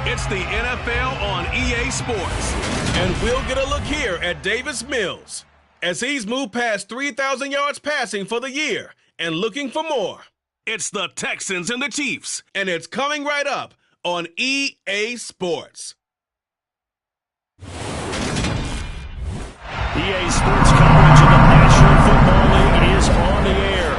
It's the NFL on EA Sports. And we'll get a look here at Davis Mills as he's moved past 3,000 yards passing for the year and looking for more. It's the Texans and the Chiefs, and it's coming right up on EA Sports. EA Sports coverage of the National Football League is on the air.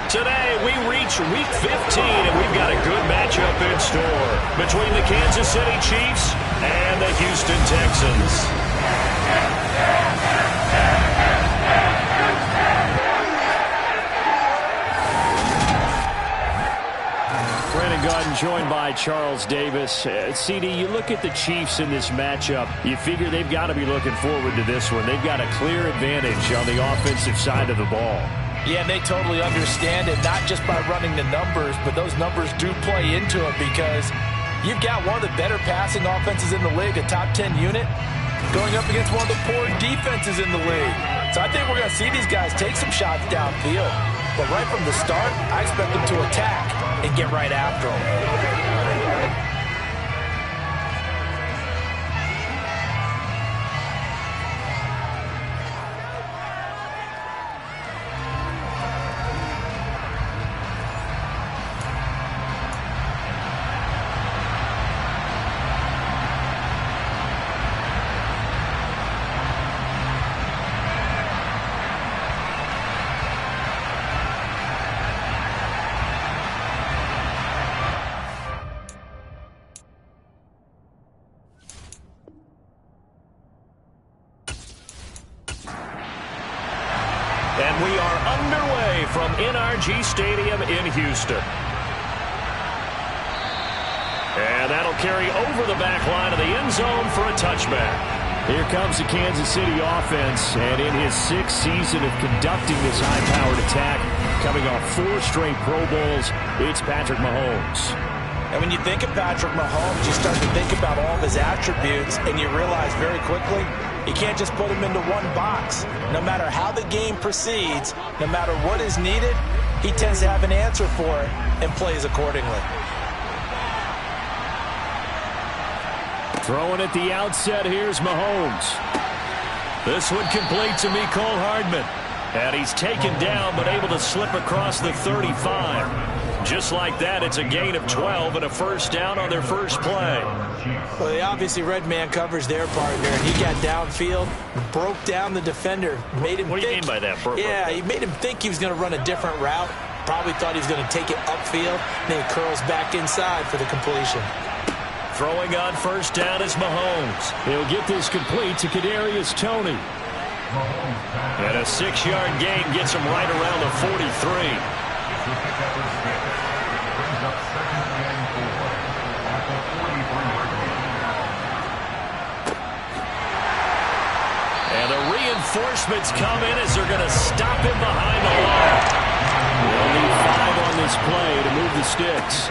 Today, we reach Week 15, and we've got a good matchup in store between the Kansas City Chiefs and the Houston Texans. Brandon Gaudin joined by Charles Davis. CD, you look at the Chiefs in this matchup, you figure they've got to be looking forward to this one. They've got a clear advantage on the offensive side of the ball. Yeah, and they totally understand it, not just by running the numbers, but those numbers do play into it because you've got one of the better passing offenses in the league, a top 10 unit, going up against one of the poor defenses in the league. So I think we're going to see these guys take some shots downfield. But right from the start, I expect them to attack and get right after them. And we are underway from NRG Stadium in Houston. And that'll carry over the back line of the end zone for a touchback. Here comes the Kansas City offense, and in his sixth season of conducting this high-powered attack, coming off 4 straight Pro Bowls, it's Patrick Mahomes. And when you think of Patrick Mahomes, you start to think about all of his attributes, and you realize very quickly, you can't just put him into one box. No matter how the game proceeds, no matter what is needed, he tends to have an answer for it and plays accordingly. Throwing at the outset, here's Mahomes. This one complete to Mecole Hardman. And he's taken down, but able to slip across the 35. Just like that, it's a gain of 12 and a first down on their first play. Well, they obviously read man coverage their partner, and he got downfield, broke down the defender, made him What do you mean by that? Yeah, he made him think he was going to run a different route. Probably thought he was going to take it upfield, and then he curls back inside for the completion. Throwing on first down is Mahomes. He'll get this complete to Kadarius Toney. And a 6-yard gain gets him right around the 43. And the reinforcements come in as they're going to stop him behind the line. They'll need 5 on this play to move the sticks.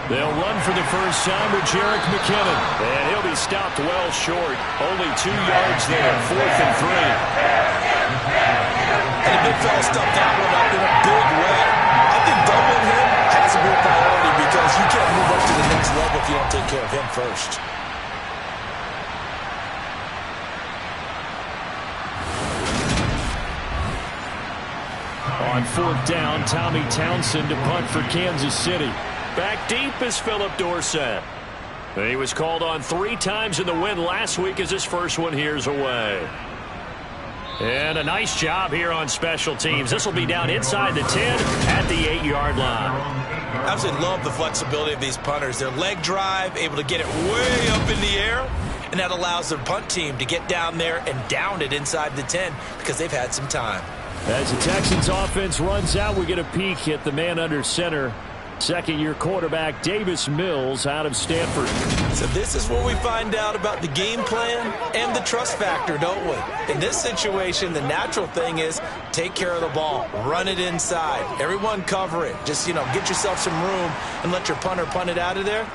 They'll run for the first time with Jerick McKinnon. And he'll be stopped well short. Only 2 yards there, 4th and 3. And the big fella stuffed that one up in a big way. I think doubling him has to be a priority because you can't move up to the next level if you don't take care of him first. On 4th down, Tommy Townsend to punt for Kansas City. Back deep is Philip Dorsett. He was called on 3 times in the win last week as his first one here's away. And a nice job here on special teams. This will be down inside the 10 at the 8-yard line. I absolutely love the flexibility of these punters. Their leg drive, able to get it way up in the air, and that allows their punt team to get down there and down it inside the 10 because they've had some time. As the Texans offense runs out, we get a peek at the man under center. Second-year quarterback Davis Mills out of Stanford. So this is where we find out about the game plan and the trust factor, don't we? In this situation, the natural thing is take care of the ball, run it inside. Everyone cover it. Just, get yourself some room and let your punter punt it out of there.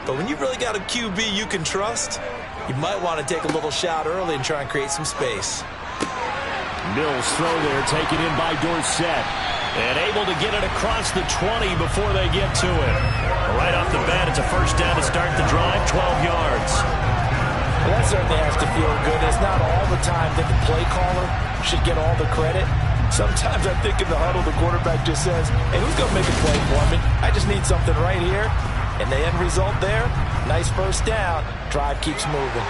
But when you really got a QB you can trust, you might want to take a little shot early and try and create some space. Mills throw there, taken in by Dorsett. And able to get it across the 20 before they get to it. Right off the bat, It's a first down to start the drive, 12 yards. Well, that certainly has to feel good. It's not all the time that the play caller should get all the credit. Sometimes I think in the huddle, the quarterback just says, hey, who's going to make a play for me? I just need something right here. And the end result there, nice first down. Drive keeps moving.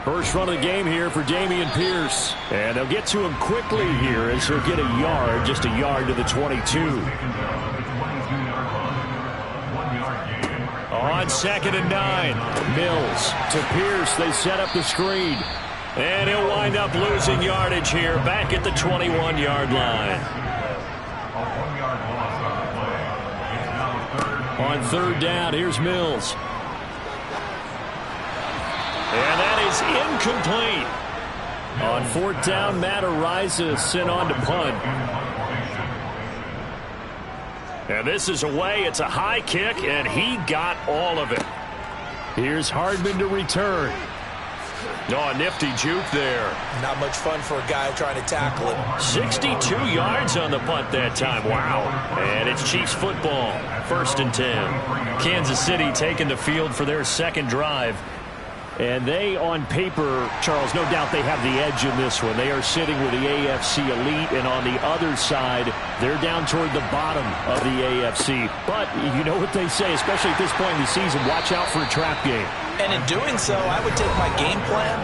First run of the game here for Dameon Pierce. And they'll get to him quickly here as he'll get a yard, just a yard to the 22. On 2nd and 9, Mills to Pierce. They set up the screen. And he'll wind up losing yardage here back at the 21-yard line. On 3rd down, here's Mills. And that is incomplete. On 4th down, Matt Ariza sent on to punt. And this is away. It's a high kick, and he got all of it. Here's Hardman to return. Oh, a nifty juke there. Not much fun for a guy trying to tackle it. 62 yards on the punt that time. Wow. And it's Chiefs football. 1st and 10. Kansas City taking the field for their second drive. And they, on paper, Charles, no doubt they have the edge in this one. They are sitting with the AFC elite, and on the other side, they're down toward the bottom of the AFC. But you know what they say, especially at this point in the season, watch out for a trap game. And in doing so, I would take my game plan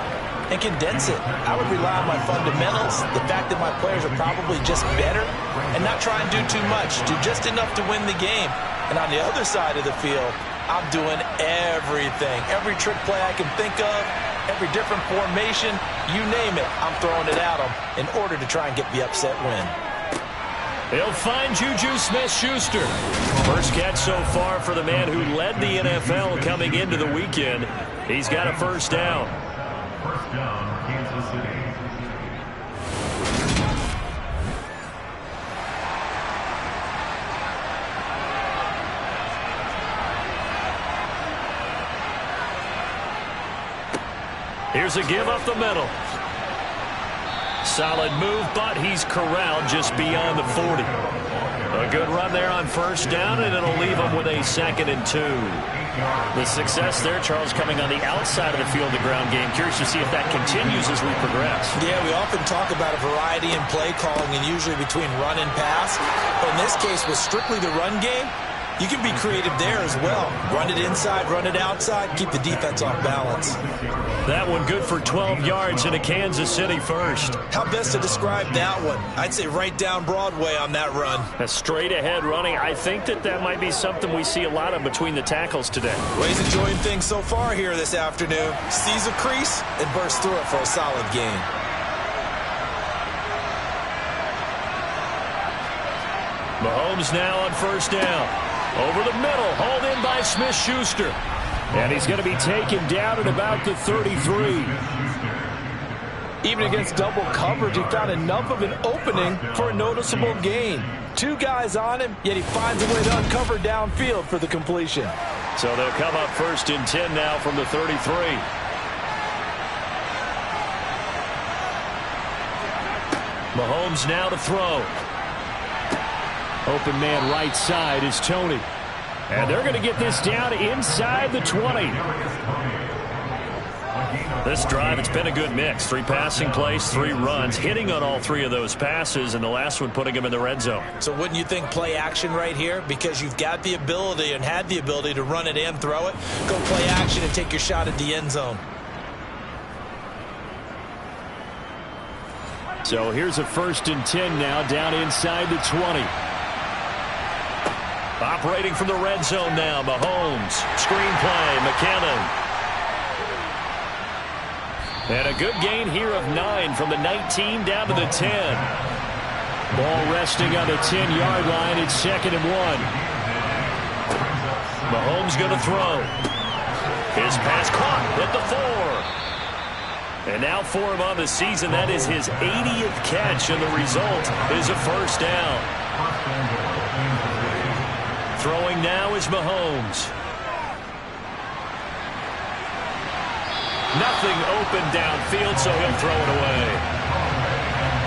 and condense it. I would rely on my fundamentals, the fact that my players are probably just better, and not try and do too much, do just enough to win the game. And on the other side of the field, I'm doing everything. Every trick play I can think of, every different formation, you name it, I'm throwing it at them in order to try and get the upset win. They'll find Juju Smith-Schuster. First catch so far for the man who led the NFL coming into the weekend. He's got a first down. First down, Kansas City. Here's a give up the middle. Solid move, but he's corralled just beyond the 40. A good run there on first down, and it'll leave him with a 2nd and 2. The success there, Charles, coming on the outside of the field, the ground game. Curious to see if that continues as we progress. Yeah, we often talk about a variety in play calling and usually between run and pass. But in this case, with strictly the run game, you can be creative there as well. Run it inside, run it outside, keep the defense off balance. That one good for 12 yards into Kansas City first. How best to describe that one? I'd say right down Broadway on that run. A straight ahead running. I think that might be something we see a lot of between the tackles today. Well, he's enjoying things so far here this afternoon. Sees a crease and bursts through it for a solid gain. Mahomes now on first down. Over the middle, hauled in by Smith-Schuster. And he's going to be taken down at about the 33. Even against double coverage, he found enough of an opening for a noticeable gain. 2 guys on him, yet he finds a way to uncover downfield for the completion. So they'll come up 1st and 10 now from the 33. Mahomes now to throw. Open man right side is Tony. And they're going to get this down inside the 20. This drive, it's been a good mix. 3 passing plays, 3 runs, hitting on all 3 of those passes, and the last one putting him in the red zone. So wouldn't you think play action right here? Because you've got the ability and had the ability to run it and throw it. Go play action and take your shot at the end zone. So here's a 1st and 10 now down inside the 20. Operating from the red zone now, Mahomes. Screen play, McKinnon. And a good gain here of 9 from the 19 down to the 10. Ball resting on the 10-yard line. It's 2nd and 1. Mahomes going to throw. His pass caught at the 4. And now for him on the season, that is his 80th catch, and the result is a first down. Throwing now is Mahomes. Nothing open downfield, so he'll throw it away.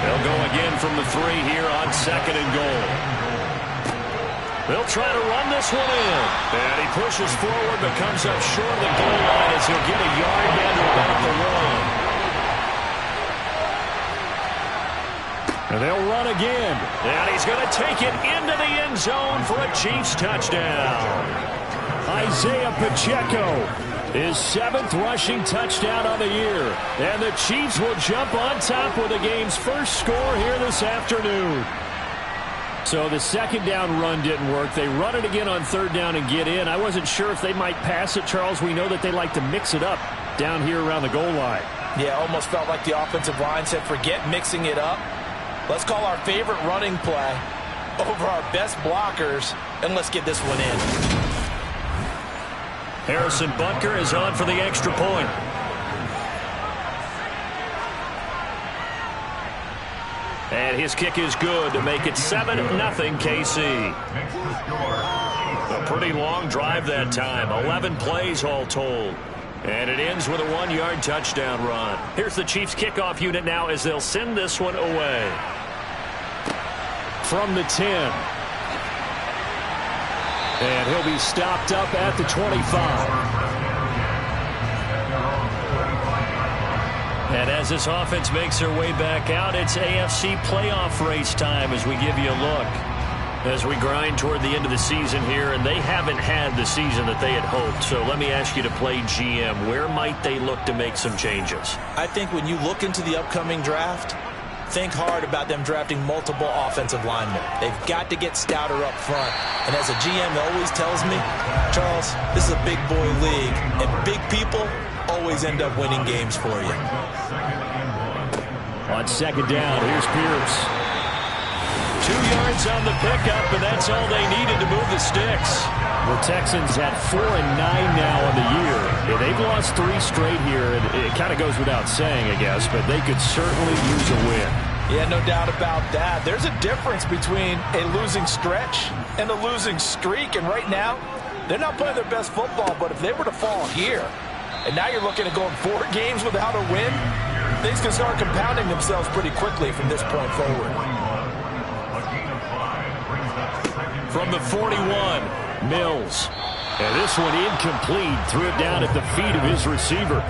They'll go again from the 3 here on 2nd and goal. They'll try to run this one in. And he pushes forward but comes up short of the goal line as he'll get a yard down to about the 1. And they'll run again. And he's going to take it into the end zone for a Chiefs touchdown. Isaiah Pacheco, his 7th rushing touchdown on the year. And the Chiefs will jump on top with the game's first score here this afternoon. So the 2nd down run didn't work. They run it again on 3rd down and get in. I wasn't sure if they might pass it, Charles. We know that they like to mix it up down here around the goal line. Yeah, almost felt like the offensive line said, forget mixing it up. Let's call our favorite running play over our best blockers, and let's get this one in. Harrison Butker is on for the extra point. And his kick is good to make it 7-0 KC. A pretty long drive that time. 11 plays all told. And it ends with a 1-yard touchdown run. Here's the Chiefs kickoff unit now as they'll send this one away. From the 10. And he'll be stopped up at the 25. And as this offense makes their way back out, it's AFC playoff race time as we give you a look. As we grind toward the end of the season here, and they haven't had the season that they had hoped. So let me ask you to play GM. Where might they look to make some changes? I think when you look into the upcoming draft, think hard about them drafting multiple offensive linemen. They've got to get stouter up front. And as a GM always tells me, Charles, this is a big boy league, and big people always end up winning games for you. On 2nd down, here's Pierce. 2 yards on the pickup, and that's all they needed to move the sticks. The Texans had 4-9 now on the year. Yeah, they've lost 3 straight here, and it kind of goes without saying, I guess, but they could certainly use a win. Yeah, no doubt about that. There's a difference between a losing stretch and a losing streak, and right now, they're not playing their best football, but if they were to fall here, and now you're looking at going 4 games without a win, things can start compounding themselves pretty quickly from this point forward. From the 41, Mills. And this one incomplete. Threw it down at the feet of his receiver.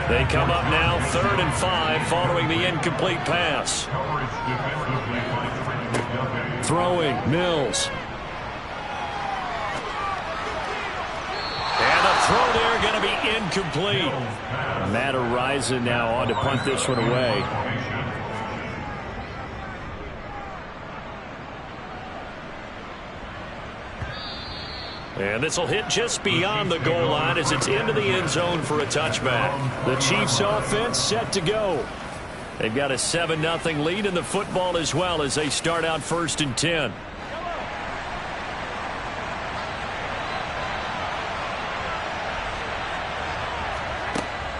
They come up now 3rd and 5 following the incomplete pass. Throwing, Mills. And the throw there going to be incomplete. Matt Araiza now on to punt this one away. And this will hit just beyond the goal line as it's into the end zone for a touchback. The Chiefs offense set to go. They've got a 7-0 lead in the football as well as they start out 1st and 10.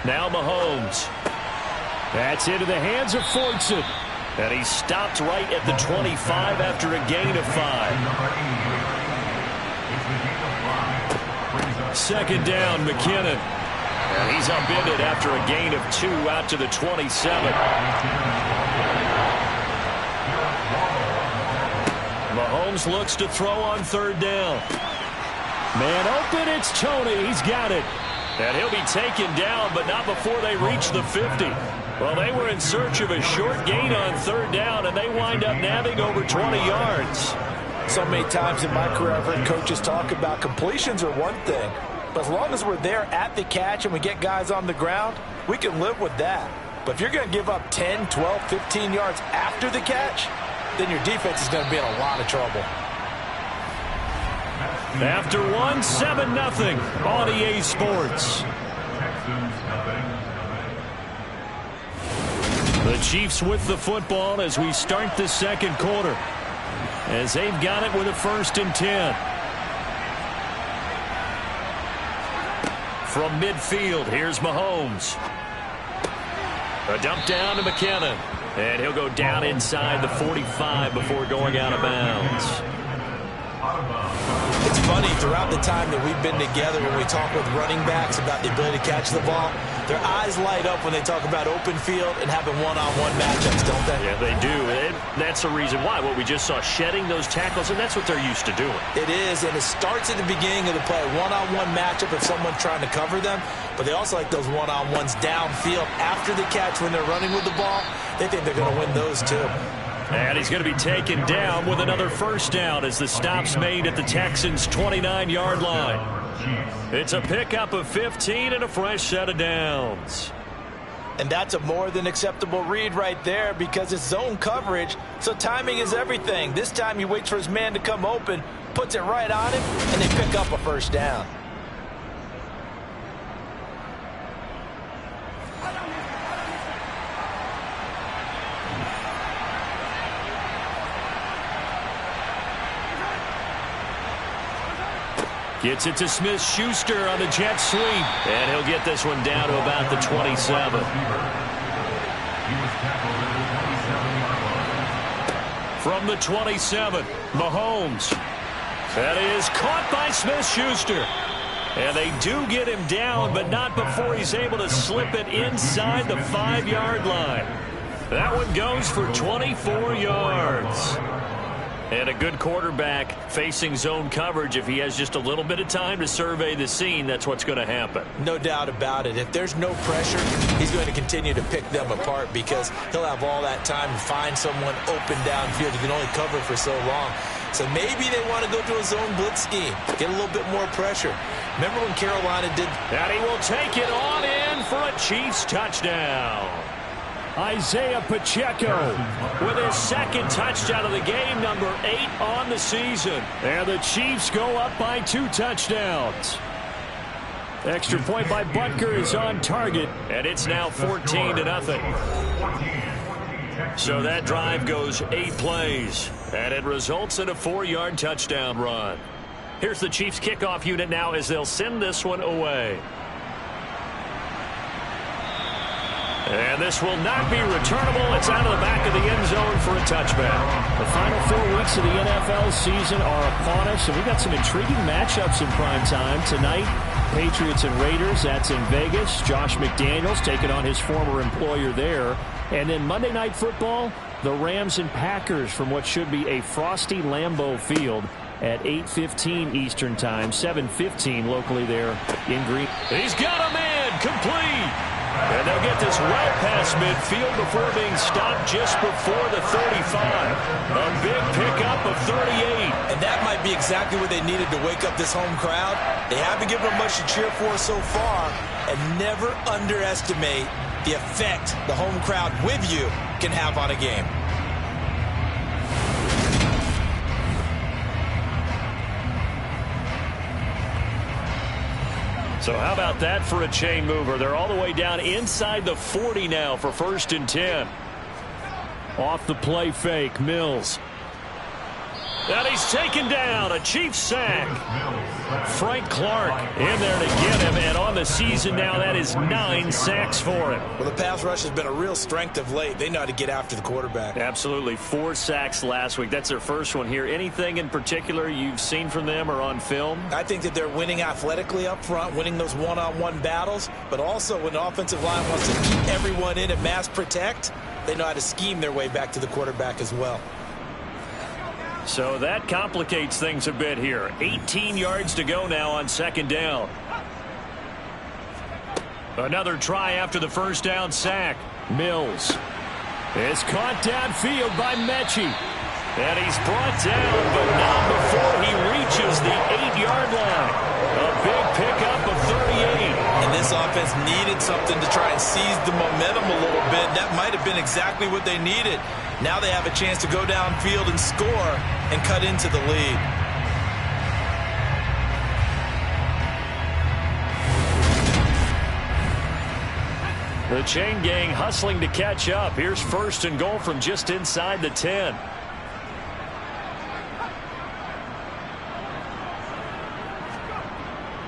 Now Mahomes. That's into the hands of Fortson. And he stopped right at the 25 after a gain of 5. 2nd down, McKinnon. And he's upended after a gain of 2 out to the 27. Mahomes looks to throw on 3rd down. Man open, it's Tony. He's got it. And he'll be taken down, but not before they reach the 50. Well, they were in search of a short gain on 3rd down, and they wind up nabbing over 20 yards. So many times in my career I've heard coaches talk about completions are one thing, but as long as we're there at the catch and we get guys on the ground, we can live with that. But if you're going to give up 10, 12, 15 yards after the catch, then your defense is going to be in a lot of trouble. After 1, 7-0 on EA Sports. The Chiefs with the football as we start the 2nd quarter. As they've got it with a 1st and 10. From midfield, here's Mahomes. A dump down to McKinnon. And he'll go down inside the 45 before going out of bounds. It's funny, throughout the time that we've been together when we talk with running backs about the ability to catch the ball, Their eyes light up when they talk about open field and having one-on-one matchups, don't they? Yeah, they do. And that's the reason why. What we just saw, shedding those tackles, and that's what they're used to doing. It is, and it starts at the beginning of the play. One-on-one matchup if someone's trying to cover them, but they also like those one-on-ones downfield after the catch when they're running with the ball. They think they're going to win those too. And he's going to be taken down with another first down as the stop's made at the Texans' 29-yard line. It's a pickup of 15 and a fresh set of downs. And that's a more than acceptable read right there because it's zone coverage, so timing is everything. This time he waits for his man to come open, puts it right on him, and they pick up a first down. Gets it to Smith-Schuster on the jet sweep. And he'll get this one down to about the 27. From the 27, Mahomes. That is caught by Smith-Schuster. And they do get him down, but not before he's able to slip it inside the 5-yard line. That one goes for 24 yards. And a good quarterback facing zone coverage, if he has just a little bit of time to survey the scene, that's what's going to happen. No doubt about it. If there's no pressure, he's going to continue to pick them apart because he'll have all that time to find someone open downfield. He can only cover for so long. So maybe they want to go to a zone blitz scheme, get a little bit more pressure. Remember when Carolina did? And he will take it on in for a Chiefs touchdown. Isaiah Pacheco with his second touchdown of the game, number 8 on the season. And the Chiefs go up by 2 touchdowns. Extra point by Butker is on target, and it's now 14-0. So that drive goes 8 plays, and it results in a 4-yard touchdown run. Here's the Chiefs kickoff unit now as they'll send this one away. And this will not be returnable. It's out of the back of the end zone for a touchback. The final 4 weeks of the NFL season are upon us, and we've got some intriguing matchups in prime time. Tonight, Patriots and Raiders, that's in Vegas. Josh McDaniels taking on his former employer there. And then Monday Night Football, the Rams and Packers from what should be a frosty Lambeau Field at 8:15 Eastern Time, 7:15 locally there in Green. He's got a man complete. And they'll get this well past midfield before being stopped just before the 35. A big pickup of 38. And that might be exactly what they needed to wake up this home crowd. They haven't given them much to cheer for so far. And never underestimate the effect the home crowd with you can have on a game. So how about that for a chain mover? They're all the way down inside the 40 now for 1st and 10. Off the play fake, Mills. And he's taken down, a Chiefs sack. Frank Clark in there to get him, and on the season now, that is 9 sacks for him. Well, the pass rush has been a real strength of late. They know how to get after the quarterback. Absolutely. 4 sacks last week. That's their first one here. Anything in particular you've seen from them or on film? I think that they're winning athletically up front, winning those one-on-one battles, but also when the offensive line wants to keep everyone in and mass protect, they know how to scheme their way back to the quarterback as well. So that complicates things a bit here. 18 yards to go now on 2nd down. Another try after the first down sack. Mills is caught downfield by Mechie. And he's brought down, but not before he reaches the 8-yard line. A big pickup of 38. And this offense needed something to try and seize the momentum a little bit. That might have been exactly what they needed. Now they have a chance to go downfield and score and cut into the lead. The chain gang hustling to catch up. Here's 1st and goal from just inside the 10.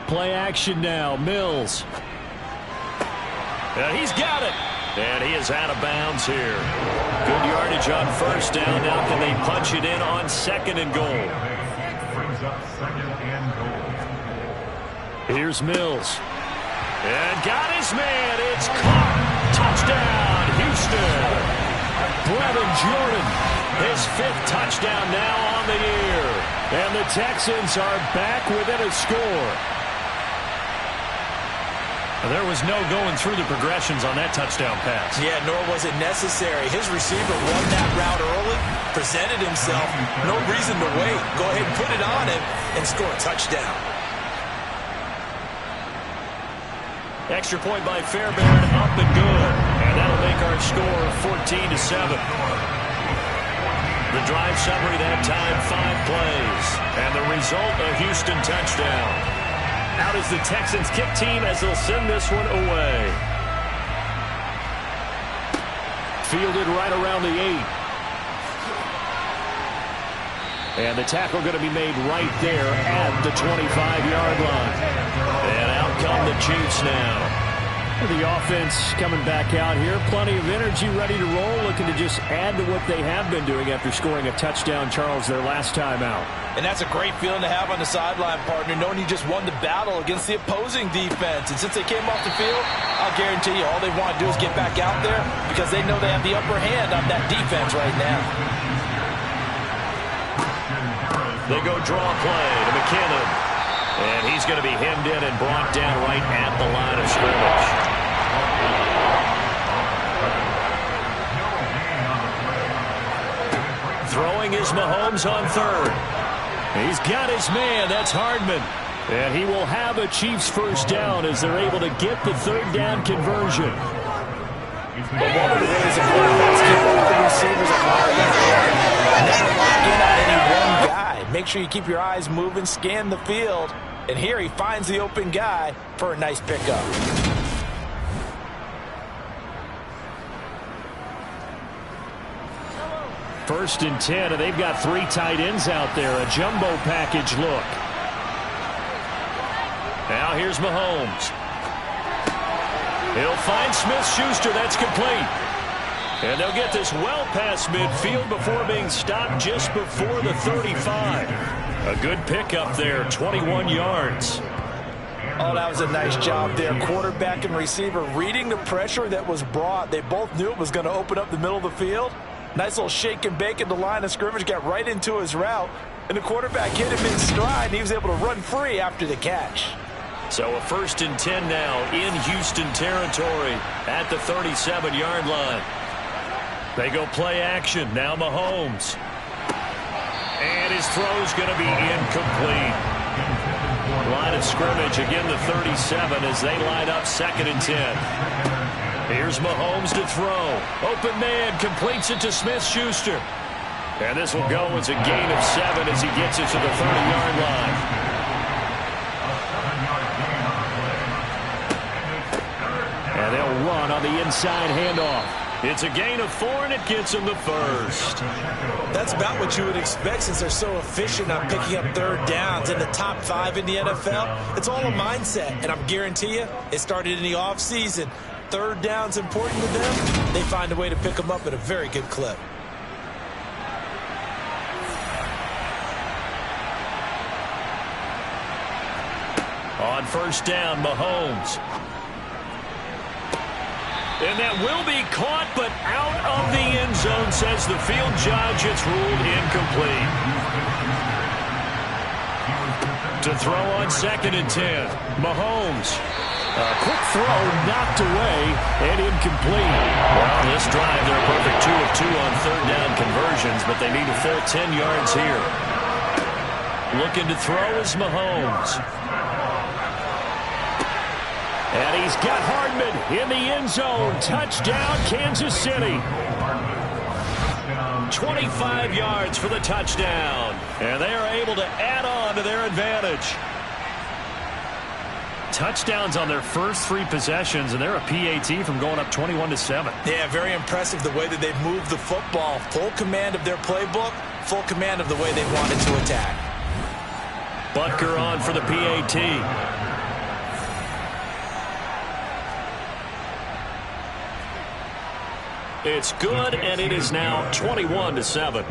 Play action now, Mills. And he's got it. And he is out of bounds here. Good yardage on 1st down. Now can they punch it in on 2nd and goal? Brings up 2nd and goal. Here's Mills. And got his man. It's caught. Touchdown, Houston. Brevin Jordan, his 5th touchdown now on the year. And the Texans are back within a score. There was no going through the progressions on that touchdown pass. Yeah, nor was it necessary. His receiver won that route early, presented himself. No reason to wait. Go ahead and put it on him and score a touchdown. Extra point by Fairbairn, up and good. And that'll make our score 14-7. The drive summary that time, 5 plays. And the result, a Houston touchdown. Out is the Texans kick team as they'll send this one away. Fielded right around the 8. And the tackle going to be made right there at the 25-yard line. And out come the Chiefs now. The offense coming back out here. Plenty of energy, ready to roll, looking to just add to what they have been doing after scoring a touchdown, Charles, their last time out. And that's a great feeling to have on the sideline, partner, knowing you just won the battle against the opposing defense. And since they came off the field, I'll guarantee you all they want to do is get back out there because they know they have the upper hand on that defense right now. They go draw play to McKinnon. And he's going to be hemmed in and brought down right at the line of scrimmage. Throwing is Mahomes on 3rd. He's got his man. That's Hardman. And he will have a Chiefs first down as they're able to get the 3rd down conversion. But one of the ways that quarterbacks keep all the receivers apart, never lock in on any one guy. Make sure you keep your eyes moving, scan the field. And here he finds the open guy for a nice pickup. First and 10, and they've got 3 tight ends out there. A jumbo package look. Now here's Mahomes. He'll find Smith-Schuster. That's complete. And they'll get this well past midfield before being stopped just before the 35. A good pickup there, 21 yards. Oh, that was a nice job there. Quarterback and receiver reading the pressure that was brought. They both knew it was going to open up the middle of the field. Nice little shake and bake at the line of scrimmage, got right into his route. And the quarterback hit him in stride, and he was able to run free after the catch. So a 1st and 10 now in Houston territory at the 37-yard line. They go play action. Now Mahomes. And his throw's going to be incomplete. Line of scrimmage, again the 37 as they line up 2nd and 10. Here's Mahomes to throw. Open man, completes it to Smith-Schuster. And this will go as a gain of 7 as he gets it to the 30-yard line. And they'll run on the inside handoff. It's a gain of 4, and it gets him the first. That's about what you would expect since they're so efficient on picking up 3rd downs in the top 5 in the NFL. It's all a mindset, and I'm guarantee you it started in the offseason. 3rd down's important to them. They find a way to pick them up at a very good clip. On 1st down, Mahomes. And that will be caught, but out of the end zone, says the field judge. It's ruled incomplete. To throw on 2nd and 10. Mahomes. A quick throw knocked away and incomplete. Well, this drive, they're a perfect 2 of 2 on 3rd down conversions, but they need a full 10 yards here. Looking to throw is Mahomes. And he's got Hardman in the end zone. Touchdown, Kansas City. 25 yards for the touchdown. And they are able to add on to their advantage. Touchdowns on their first 3 possessions, and they're a PAT from going up 21-7. Yeah, very impressive the way that they've moved the football. Full command of their playbook, full command of the way they wanted to attack. Butker on for the PAT. It's good, and it is now 21-7.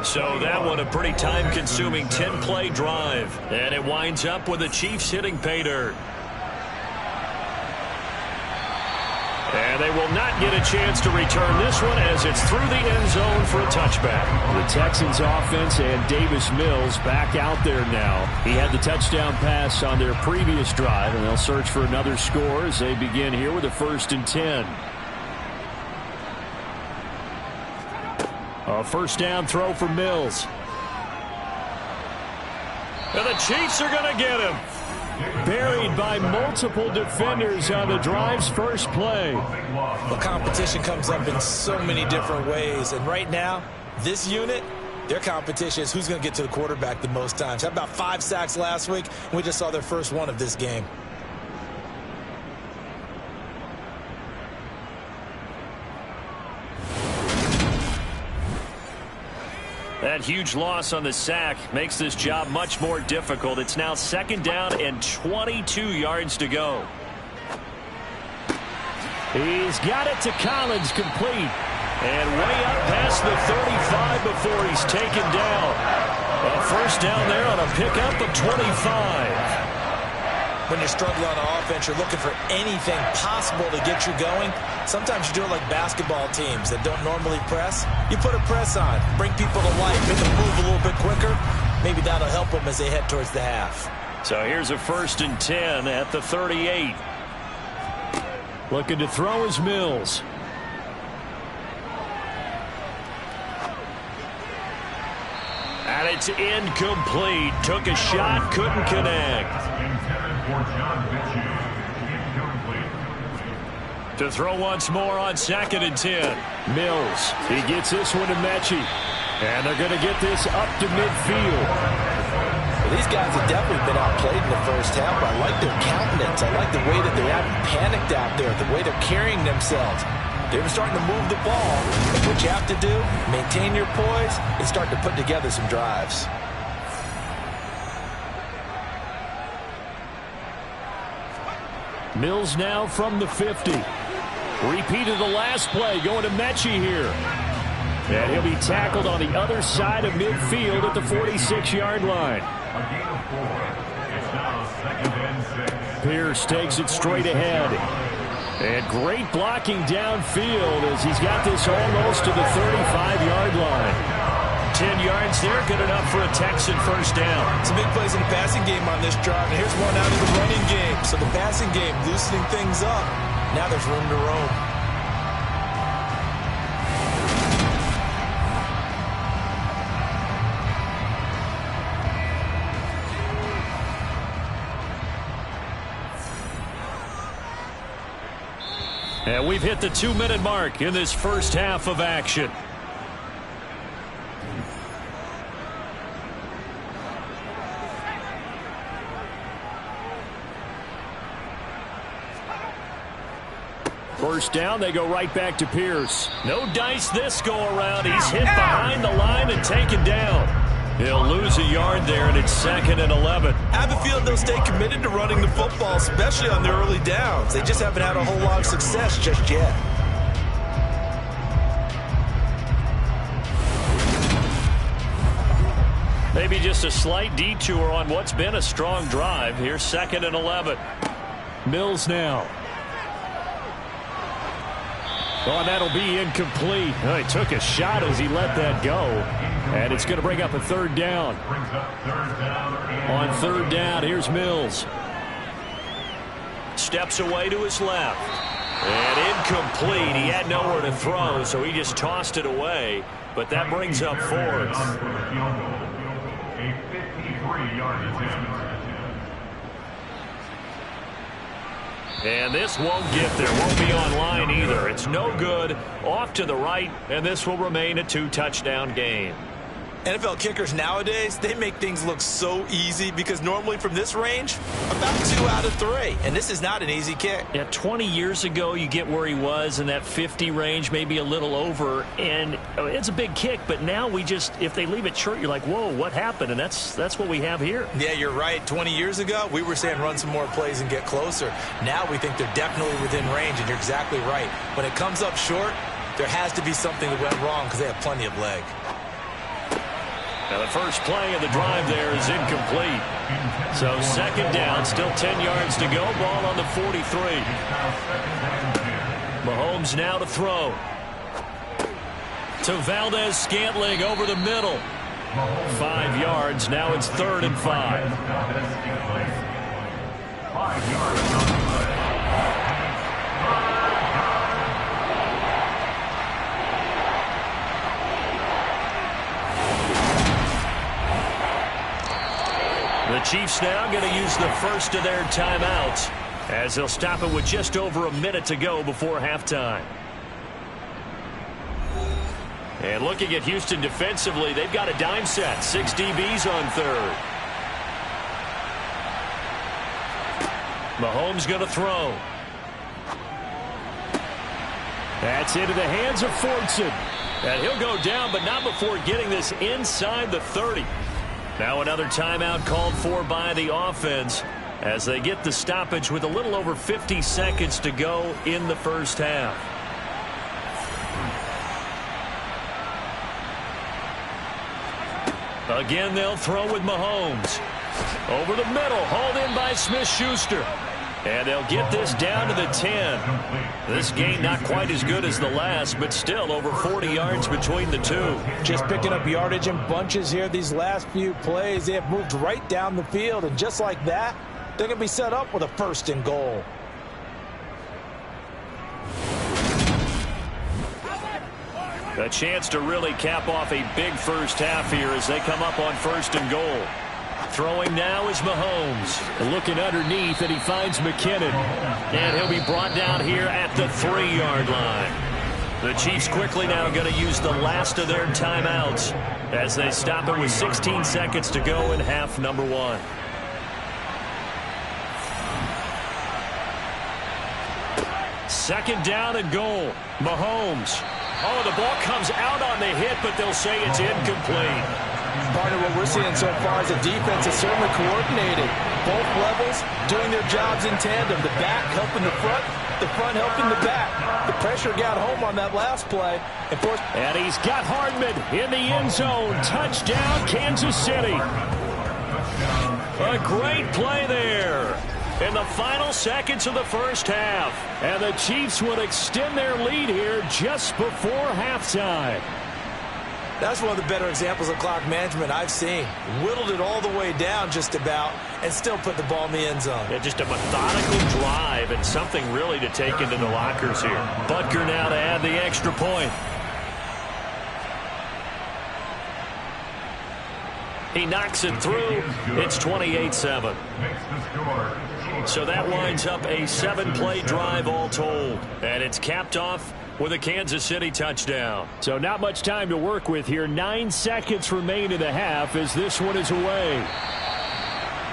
So that one a pretty time-consuming 10-play drive. And it winds up with the Chiefs hitting pay dirt. And they will not get a chance to return this one as it's through the end zone for a touchback. The Texans offense and Davis Mills back out there now. He had the touchdown pass on their previous drive, and they'll search for another score as they begin here with a 1st and 10. A first down throw for Mills. And the Chiefs are going to get him. Buried by multiple defenders on the drive's first play. The competition comes up in so many different ways. And right now, this unit, their competition is who's going to get to the quarterback the most times. Had about 5 sacks last week, and we just saw their first one of this game. That huge loss on the sack makes this job much more difficult. It's now 2nd down and 22 yards to go. He's got it to Collins, complete. And way up past the 35 before he's taken down. A first down there on a pickup of 25. When you're struggling on offense, you're looking for anything possible to get you going. Sometimes you do it like basketball teams that don't normally press. You put a press on, bring people to life, make them move a little bit quicker. Maybe that'll help them as they head towards the half. So here's a 1st and 10 at the 38. Looking to throw is Mills. And it's incomplete. Took a shot, couldn't connect. To throw once more on 2nd and 10. Mills, he gets this one to Mechie. And they're going to get this up to midfield. Well, these guys have definitely been outplayed in the first half. I like their countenance. I like the way that they haven't panicked out there, the way they're carrying themselves. They're starting to move the ball. But what you have to do, maintain your poise and start to put together some drives. Mills now from the 50. Repeat of the last play, going to Mechie here. And he'll be tackled on the other side of midfield at the 46-yard line. Pierce takes it straight ahead. And great blocking downfield as he's got this almost to the 35-yard line. 10 yards there, good enough for a Texan first down. Some big plays in the passing game on this drive, and here's one out of the running game. So the passing game loosening things up. Now there's room to roam. And we've hit the 2-minute mark in this first half of action. First down, they go right back to Pierce. No dice this go-around. He's hit behind the line and taken down. He'll lose a yard there, and it's 2nd and 11. I have a feeling they'll stay committed to running the football, especially on their early downs. They just haven't had a whole lot of success just yet. Maybe just a slight detour on what's been a strong drive. Here's 2nd and 11. Mills now. Oh, and that'll be incomplete. Oh, he took a shot as he let that go. And it's going to bring up a 3rd down. On 3rd down, here's Mills. Steps away to his left. And incomplete. He had nowhere to throw, so he just tossed it away. But that brings up 4th. A 53-yard attempt. And this won't get there. Won't be online either. It's no good. Off to the right, and this will remain a 2-touchdown game. NFL kickers nowadays, they make things look so easy because normally from this range, about 2 out of 3. And this is not an easy kick. Yeah, 20 years ago, you get where he was in that 50 range, maybe a little over. And it's a big kick, but now we just, if they leave it short, you're like, whoa, what happened? And that's what we have here. Yeah, you're right. 20 years ago, we were saying run some more plays and get closer. Now we think they're definitely within range, and you're exactly right. When it comes up short, there has to be something that went wrong because they have plenty of leg. Now the first play of the drive there is incomplete. So 2nd down, still 10 yards to go. Ball on the 43. Mahomes now to throw. To Valdez-Scantling over the middle. 5 yards. Now it's 3rd and 5. 5 yards on the play. The Chiefs now going to use the first of their timeouts as they'll stop it with just over a minute to go before halftime. And looking at Houston defensively, they've got a dime set. 6 DBs on 3rd. Mahomes going to throw. That's into the hands of Fortson. And he'll go down, but not before getting this inside the 30. Now another timeout called for by the offense as they get the stoppage with a little over 50 seconds to go in the first half. Again, they'll throw with Mahomes. Over the middle, hauled in by Smith-Schuster. And they'll get this down to the 10. This gain not quite as good as the last, but still over 40 yards between the two. Just picking up yardage in bunches here these last few plays. They have moved right down the field, and just like that, they're going to be set up with a 1st and goal. A chance to really cap off a big first half here as they come up on 1st and goal. Throwing now is Mahomes. Looking underneath, and he finds McKinnon. And he'll be brought down here at the 3-yard line. The Chiefs quickly now going to use the last of their timeouts as they stop it with 16 seconds to go in half number 1. Second down and goal. Mahomes. Oh, the ball comes out on the hit, but they'll say it's incomplete. Part of what we're seeing so far is the defense is certainly coordinated. Both levels doing their jobs in tandem. The back helping the front helping the back. The pressure got home on that last play. And he's got Hardman in the end zone. Touchdown, Kansas City. A great play there in the final seconds of the first half. And the Chiefs will extend their lead here just before halftime. That's one of the better examples of clock management I've seen. Whittled it all the way down just about and still put the ball in the end zone. Yeah, just a methodical drive and something really to take into the lockers here. Butker now to add the extra point. He knocks it through. It's 28-7. So that winds up a 7-play drive all told. And it's capped off with a Kansas City touchdown. So not much time to work with here. 9 seconds remain in the half as this one is away.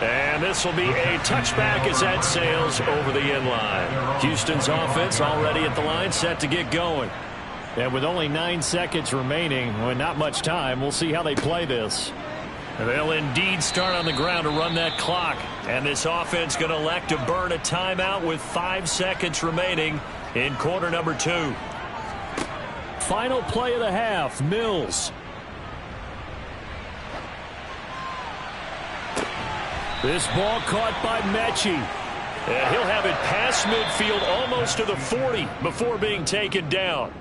And this will be a touchback as that sails over the end line. Houston's offense already at the line, set to get going. And with only 9 seconds remaining, well, not much time, we'll see how they play this. They'll indeed start on the ground to run that clock. And this offense going to elect to burn a timeout with 5 seconds remaining in quarter number 2. Final play of the half, Mills. This ball caught by Mechie. And he'll have it past midfield almost to the 40 before being taken down.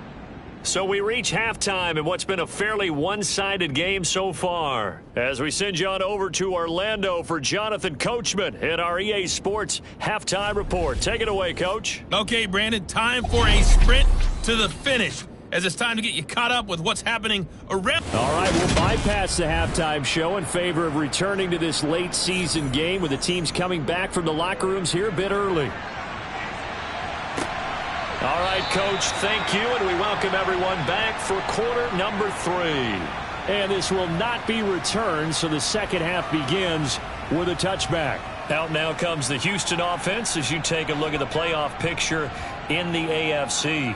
So we reach halftime in what's been a fairly one-sided game so far. As we send you on over to Orlando for Jonathan Coachman in our EA Sports Halftime Report. Take it away, Coach. Okay, Brandon, time for a sprint to the finish, as it's time to get you caught up with what's happening around. All right, we'll bypass the halftime show in favor of returning to this late-season game with the teams coming back from the locker rooms here a bit early. All right, Coach, thank you, and we welcome everyone back for quarter number 3. And this will not be returned, so the second half begins with a touchback. Out now comes the Houston offense as you take a look at the playoff picture in the AFC.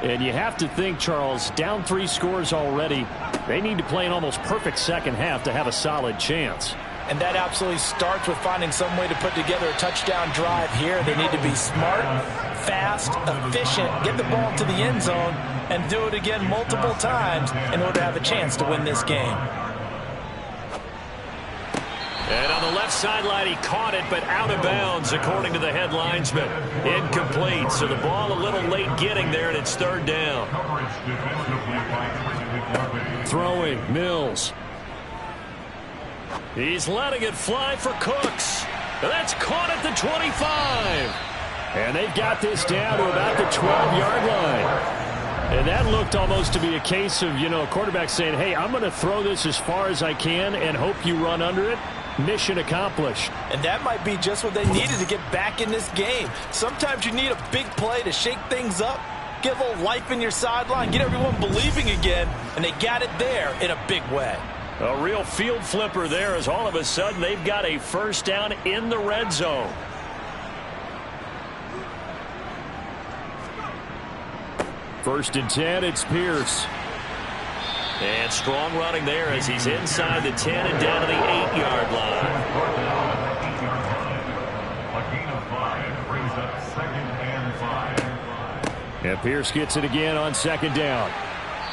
And you have to think, Charles, down 3 scores already. They need to play an almost perfect second half to have a solid chance. And that absolutely starts with finding some way to put together a touchdown drive here. They need to be smart, fast, efficient, get the ball to the end zone, and do it again multiple times in order to have a chance to win this game. And on the left sideline, he caught it, but out of bounds, according to the head linesman. Incomplete, so the ball a little late getting there, and it's third down. Throwing, Mills. He's letting it fly for Cooks. And that's caught at the 25. And they've got this down to about the 12-yard line. And that looked almost to be a case of, a quarterback saying, hey, I'm going to throw this as far as I can and hope you run under it. Mission accomplished. And that might be just what they needed to get back in this game. Sometimes you need a big play to shake things up, get a little life in your sideline, get everyone believing again, and they got it there in a big way. A real field flipper there as all of a sudden they've got a first down in the red zone. First and 10, it's Pierce. And strong running there as he's inside the 10 and down to the 8-yard line. A gain of 5 brings up 2nd and 5. And Pierce gets it again on second down.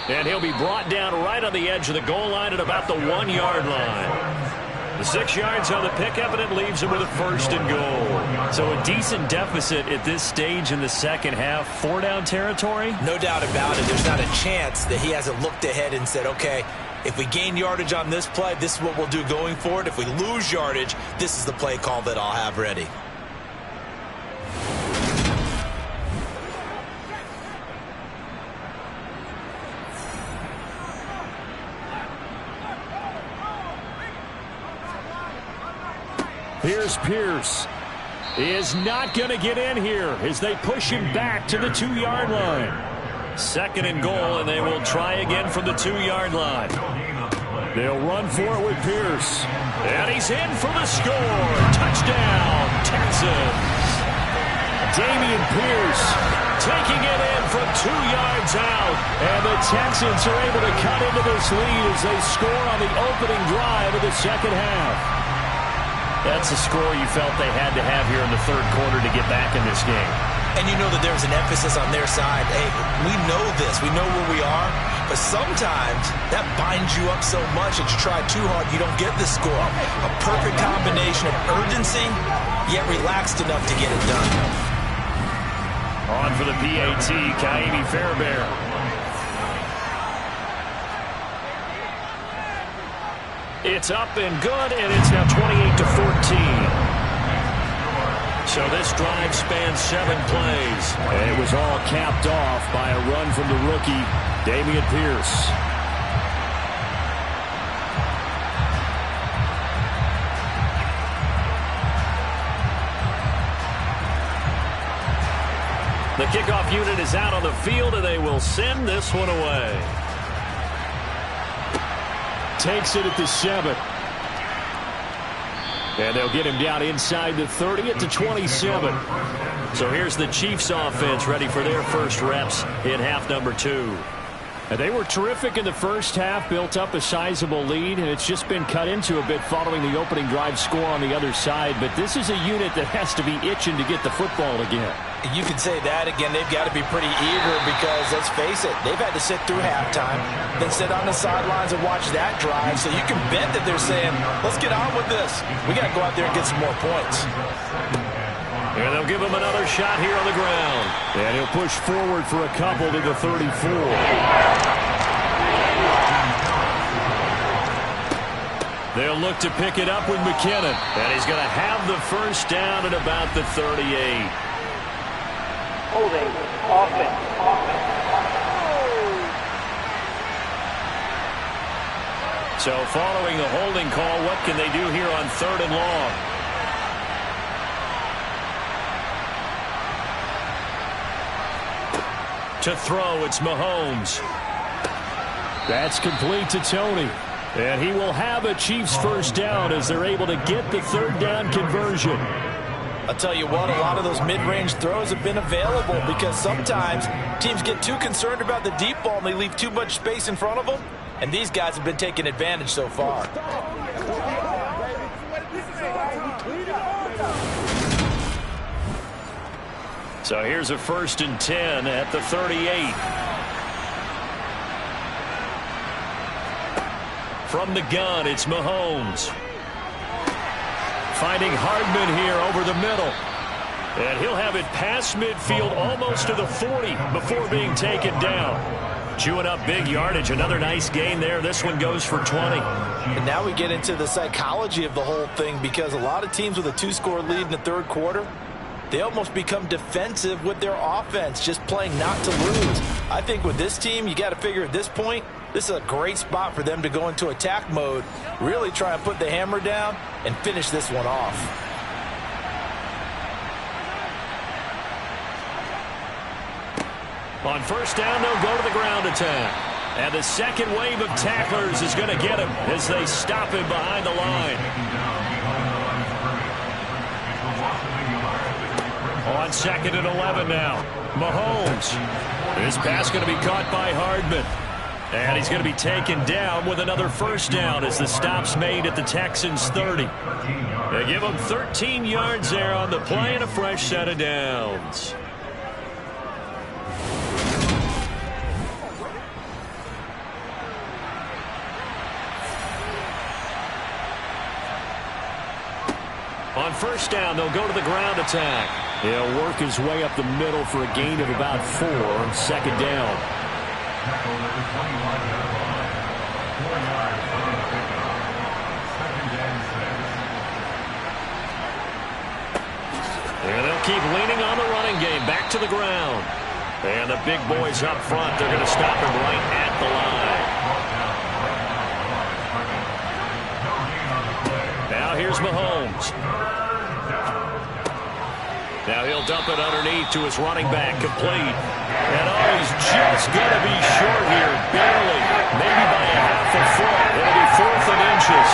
And he'll be brought down right on the edge of the goal line at about the 1-yard line. The 6 yards on the pickup, and it leaves him with a first and goal. So a decent deficit at this stage in the second half. 4-down territory? No doubt about it. There's not a chance that he hasn't looked ahead and said, okay, if we gain yardage on this play, this is what we'll do going forward. If we lose yardage, this is the play call that I'll have ready. Here's Pierce. He is not going to get in here as they push him back to the 2-yard line. Second and goal, and they will try again from the 2-yard line. They'll run for it with Pierce. And he's in for the score. Touchdown, Texans. Damian Pierce taking it in from 2 yards out. And the Texans are able to cut into this lead as they score on the opening drive of the second half. That's a score you felt they had to have here in the third quarter to get back in this game. And you know that there's an emphasis on their side. Hey, we know this. We know where we are. But sometimes that binds you up so much that you try too hard, you don't get the score. A perfect combination of urgency, yet relaxed enough to get it done. On for the PAT, Kaimi Fairbairn. It's up and good, and it's now 28-14. So this drive spans 7 plays. And it was all capped off by a run from the rookie, Damian Pierce. The kickoff unit is out on the field, and they will send this one away. Takes it at the 7. And they'll get him down inside the 30 at the 27. So here's the Chiefs offense ready for their first reps in half number 2. And they were terrific in the first half, built up a sizable lead, and it's just been cut into a bit following the opening drive score on the other side. But this is a unit that has to be itching to get the football again. You can say that again. They've got to be pretty eager because, let's face it, they've had to sit through halftime, then sit on the sidelines and watch that drive. So you can bet that they're saying, let's get on with this. We got to go out there and get some more points. And they'll give him another shot here on the ground. And he'll push forward for a couple to the 34. They'll look to pick it up with McKinnon. And he's going to have the first down at about the 38. Holding, offense. So following the holding call, what can they do here on 3rd and long? To throw, it's Mahomes. That's complete to Tony. And he will have a Chiefs first down as they're able to get the 3rd down conversion. I'll tell you what, a lot of those mid-range throws have been available because sometimes teams get too concerned about the deep ball and they leave too much space in front of them. And these guys have been taking advantage so far. So here's a 1st and 10 at the 38. From the gun, it's Mahomes. finding Hardman here over the middle. And he'll have it past midfield almost to the 40 before being taken down. Chewing up big yardage. Another nice gain there. This one goes for 20. And now we get into the psychology of the whole thing, because a lot of teams with a 2-score lead in the third quarter, they almost become defensive with their offense, just playing not to lose. I think with this team, you got to figure at this point, this is a great spot for them to go into attack mode, really try and put the hammer down and finish this one off. On first down, they'll go to the ground attack. And the second wave of tacklers is going to get him as they stop him behind the line. On second and 11 now. Mahomes. This pass going to be caught by Hardman. And he's going to be taken down with another first down as the stop's made at the Texans' 30. They give him 13 yards there on the play and a fresh set of downs. On first down, they'll go to the ground attack. He'll work his way up the middle for a gain of about 4 on second down. And they'll keep leaning on the running game. Back to the ground. And the big boys up front, they're going to stop him right at the line. Now here's Mahomes. Now he'll dump it underneath to his running back, complete. And he's just going to be short here, barely, maybe by a half a foot. It'll be 4th and inches.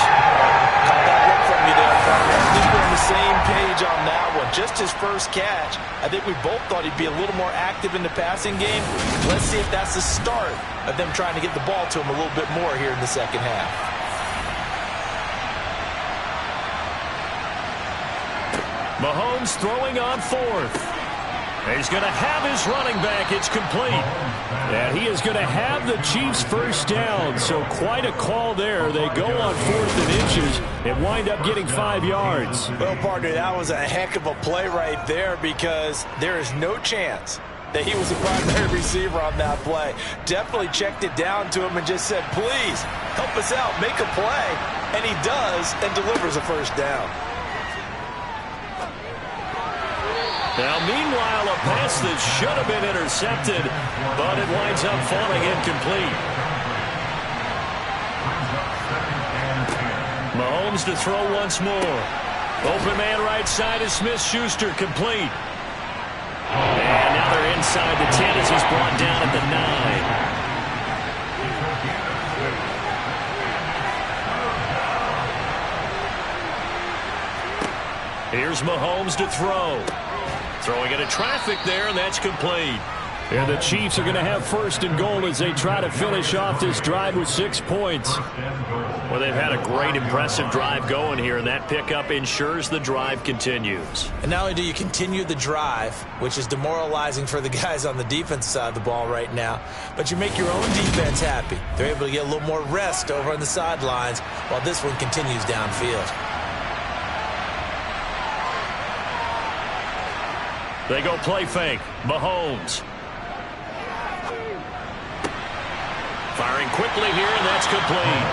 Caught that look from me there, partner. I think we're on the same page on that one. Just his first catch. I think we both thought he'd be a little more active in the passing game. Let's see if that's the start of them trying to get the ball to him a little bit more here in the second half. Mahomes throwing on 4th. He's going to have his running back. It's complete. And he is going to have the Chiefs first down. So quite a call there. They go on 4th and inches and wind up getting 5 yards. Well, partner, that was a heck of a play right there, because there is no chance that he was a primary receiver on that play. Definitely checked it down to him and just said, please, help us out, make a play. And he does, and delivers a first down. Now, meanwhile, a pass that should have been intercepted, but it winds up falling incomplete. Mahomes to throw once more. Open man right side is Smith-Schuster, complete. And now they're inside the 10 as he's brought down at the 9. Here's Mahomes to throw. Throwing into traffic there, and that's complete. And the Chiefs are going to have first and goal as they try to finish off this drive with 6 points. Well, they've had a great, impressive drive going here, and that pickup ensures the drive continues. And not only do you continue the drive, which is demoralizing for the guys on the defense side of the ball right now, but you make your own defense happy. They're able to get a little more rest over on the sidelines while this one continues downfield. They go play fake. Mahomes. Firing quickly here, and that's complete.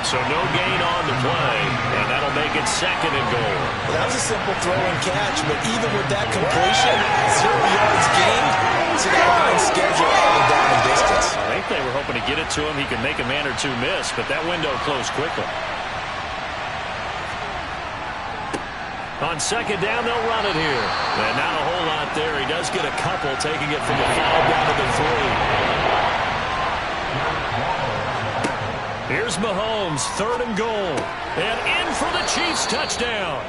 So no gain on the play, and that'll make it 2nd and goal. Well, that was a simple throw and catch, but even with that completion, 0 yards gained, so they're behind schedule and down in distance. I think they were hoping to get it to him. He could make a man or two miss, but that window closed quickly. On second down, they'll run it here. And not a whole lot there. He does get a couple, taking it from the 5 down to the 3. Here's Mahomes, 3rd and goal. And in for the Chiefs touchdown.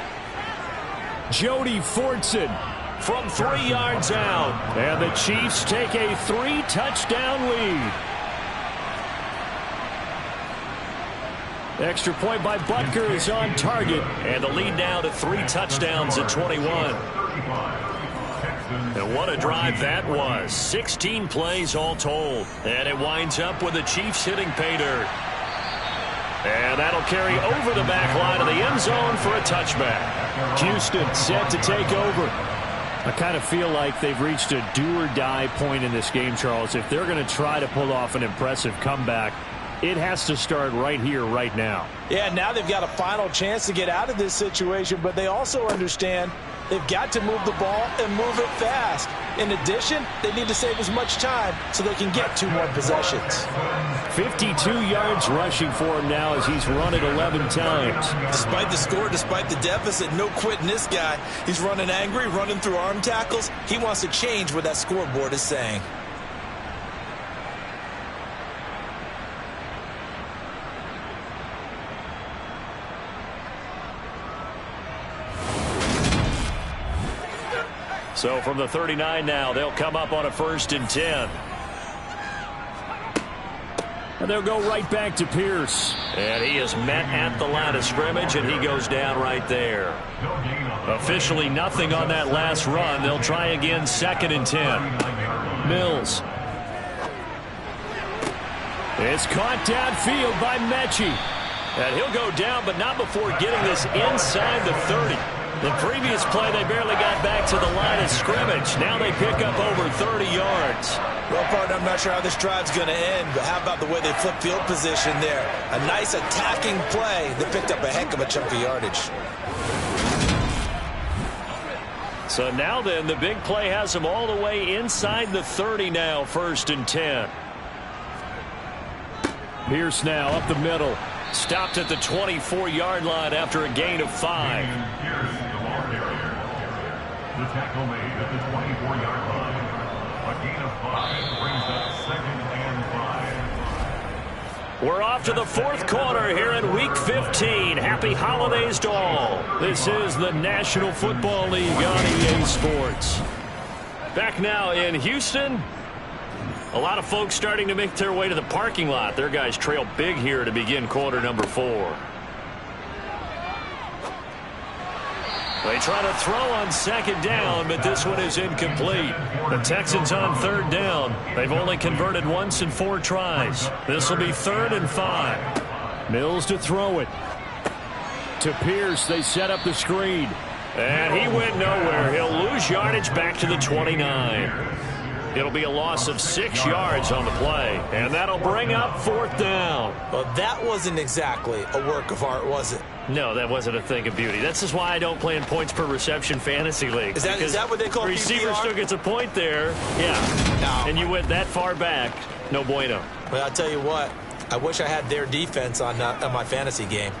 Jody Fortson from 3 yards out. And the Chiefs take a 3-touchdown lead. Extra point by Butker is on target. And the lead now to 3 touchdowns at 21. And what a drive that was. 16 plays all told. And it winds up with the Chiefs hitting pay dirt. And that'll That'll carry over the back line of the end zone for a touchback. Houston set to take over. I kind of feel like they've reached a do-or-die point in this game, Charles. If they're going to try to pull off an impressive comeback, it has to start right here, right now. Yeah, now they've got a final chance to get out of this situation, but they also understand they've got to move the ball and move it fast. In addition, they need to save as much time so they can get 2 more possessions. 52 yards rushing for him now as he's run it 11 times. Despite the score, despite the deficit, no quitting this guy. He's running angry, running through arm tackles. He wants to change what that scoreboard is saying. So from the 39 now, they'll come up on a 1st and 10. And they'll go right back to Pierce. And he is met at the line of scrimmage, and he goes down right there. Officially nothing on that last run. They'll try again 2nd and 10. Mills. It's caught downfield by Mechie. And he'll go down, but not before getting this inside the 30. The previous play, they barely got back to the line of scrimmage. Now they pick up over 30 yards. Well, partner, I'm not sure how this drive's going to end, but how about the way they flip field position there? A nice attacking play. They picked up a heck of a chunk of yardage. So now then, the big play has them all the way inside the 30 now, 1st and 10. Pierce now up the middle. Stopped at the 24-yard line after a gain of 5. Here's the ball carrier. The tackle made at the 24-yard line. A gain of 5 brings up 2nd and 5. We're off to the 4th quarter here in Week 15. Happy holidays to all. This is the National Football League on EA Sports. Back now in Houston. A lot of folks starting to make their way to the parking lot. Their guys trail big here to begin quarter number 4. They try to throw on 2nd down, but this one is incomplete. The Texans on 3rd down. They've only converted once in 4 tries. This will be 3rd and 5. Mills to throw it. To Pierce, they set up the screen. And he went nowhere. He'll lose yardage back to the 29. It'll be a loss of 6 yards on the play, and that'll bring up 4th down. Well, that wasn't exactly a work of art, was it? No, that wasn't a thing of beauty. That's just why I don't play in points per reception fantasy league. Is that what they call receiver PPR? still gets a point there, yeah. No. And you went that far back, no bueno. Well, I'll tell you what. I wish I had their defense on my fantasy game.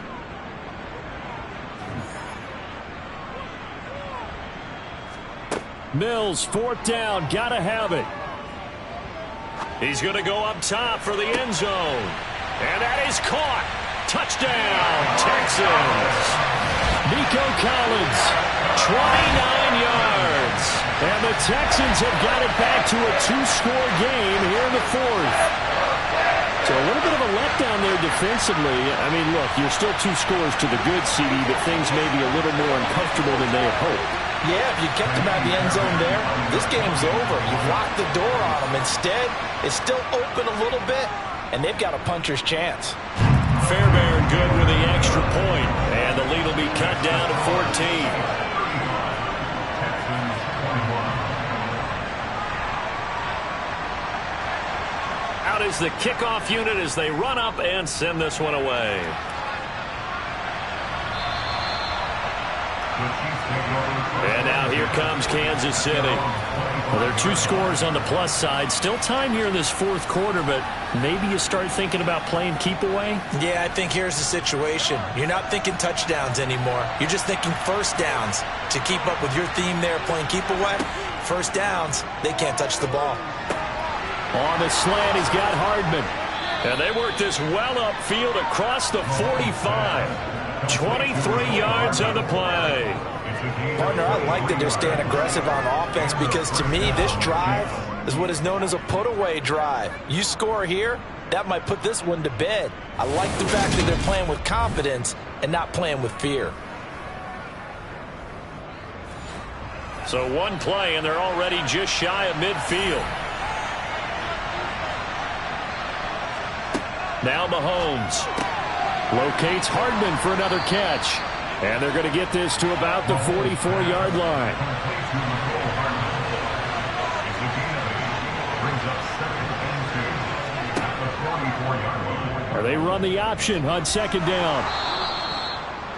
Mills, 4th down, gotta have it. He's going to go up top for the end zone. And that is caught. Touchdown, Texans. Nico Collins, 29 yards. And the Texans have got it back to a 2-score game here in the 4th. So a little bit of a letdown there defensively. I mean, look, you're still 2 scores to the good, CD, but things may be a little more uncomfortable than they had hoped. Yeah, if you kept them out of the end zone there, this game's over. You've locked the door on them. Instead, it's still open a little bit, and they've got a puncher's chance. Fairbairn good with the extra point, and the lead will be cut down to 14. Out is the kickoff unit as they run up and send this one away. And now here comes Kansas City. Well, there are 2 scores on the plus side. Still time here in this 4th quarter, but maybe you start thinking about playing keep away? Yeah, I think here's the situation. You're not thinking touchdowns anymore. You're just thinking 1st downs. To keep up with your theme there, playing keep away, 1st downs, they can't touch the ball. On the slant, he's got Hardman. And they work this well upfield across the 45. 23 yards on the play. Partner, I like that they're staying aggressive on offense because to me, this drive is what is known as a put-away drive. You score here, that might put this one to bed. I like the fact that they're playing with confidence and not playing with fear. So 1 play, and they're already just shy of midfield. Now Mahomes. Locates Hardman for another catch. And they're going to get this to about the 44-yard line. Or they run the option on second down.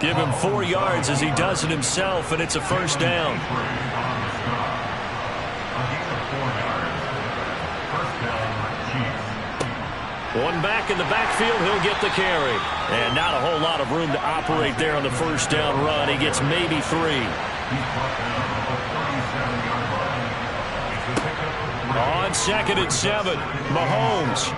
Give him 4 yards as he does it himself, and it's a first down. One back in the backfield, he'll get the carry. And not a whole lot of room to operate there on the first down run. He gets maybe 3. On second and 7, Mahomes.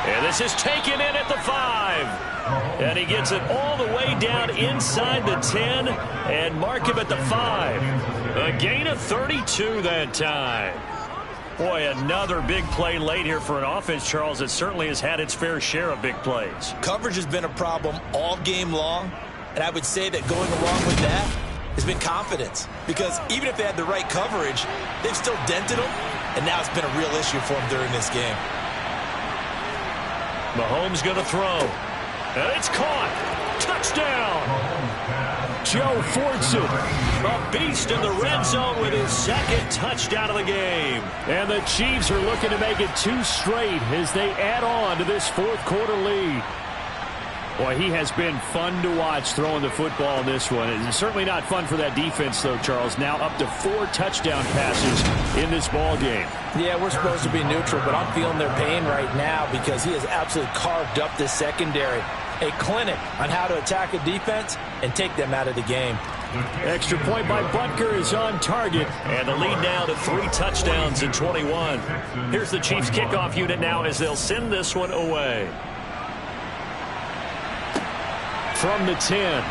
And this is taken in at the 5. And he gets it all the way down inside the 10 and mark him at the 5. A gain of 32 that time. Boy, another big play late here for an offense, Charles, that certainly has had its fair share of big plays. Coverage has been a problem all game long, and I would say that going along with that has been confidence. Because even if they had the right coverage, they've still dented them, and now it's been a real issue for them during this game. Mahomes going to throw. And it's caught. Touchdown. Joe Fortson. A beast in the red zone with his second touchdown of the game. And the Chiefs are looking to make it 2 straight as they add on to this fourth quarter lead. Boy, he has been fun to watch throwing the football in this one. It's certainly not fun for that defense, though, Charles. Now up to 4 touchdown passes in this ball game. Yeah, we're supposed to be neutral, but I'm feeling their pain right now because he has absolutely carved up this secondary. A clinic on how to attack a defense and take them out of the game. Extra point by Butker is on target. And the lead now to 3 touchdowns in 21. Here's the Chiefs kickoff unit now as they'll send this one away. From the 10.